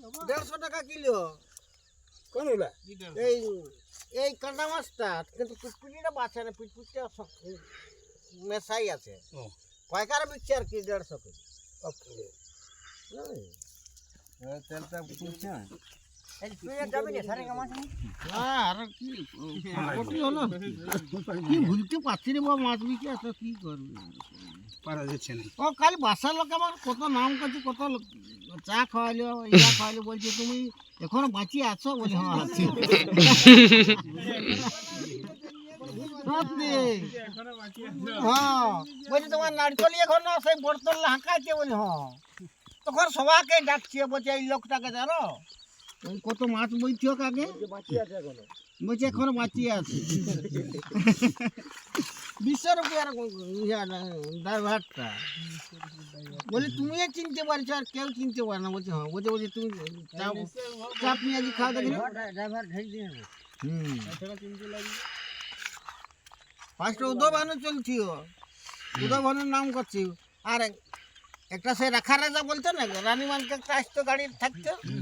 150 টাকা কিলো কোনগুলা? এই এই কাঁটা মাছটা, কিন্তু পিটপিটিটা বাঁচে না, পিটপিটিটা মেশাই আছে। ও। পাইকারে বিকছে আর কি 150 কেজি। ওকে। তেলটা পুড়ছে এই তুই যাবি না সারে মাছ নি? আর কি কত হলো কি ভুলতে পারছি রে বাবা, মাছ বিকে আছে কি করবি, পারা যাচ্ছে না। ও খালি বাসার লোক আমার কত নাম করছে, কত চা খাওয়াইলো, ইয়া খাওয়াইলো, বলছে তুমি এখনো বাঁচিয়ে আছো, বলে হ্যাঁ আছি। সত্যি হ্যাঁ, বলছি তোমার নারকলি এখনো সেই বর্তল হাঁকাইছে, বলে হ্যাঁ। তখন সবাইকে ডাকছে, বলছে এই লোকটাকে জানো ওই কত মাছ বইছি হোক আগে, বলছে এখনো বাঁচিয়ে আছে। 200 রুপিয়ার ড্রাইভারটা বলি তুমিও চিনতে পারছো আর কেউ চিনতে পারে না, বলছে হ্যাঁ। বলছে বলছে তুমি চা পেঁয়াজি খাও দেখি ড্রাইভার ফার্স্ট উদয়ভানু চলছি, উদয়ভানুর নাম করছি। আর একটা সে রাখা রাজা বলতো না, রানীমানকে একটা আসতো গাড়ি থাকতো।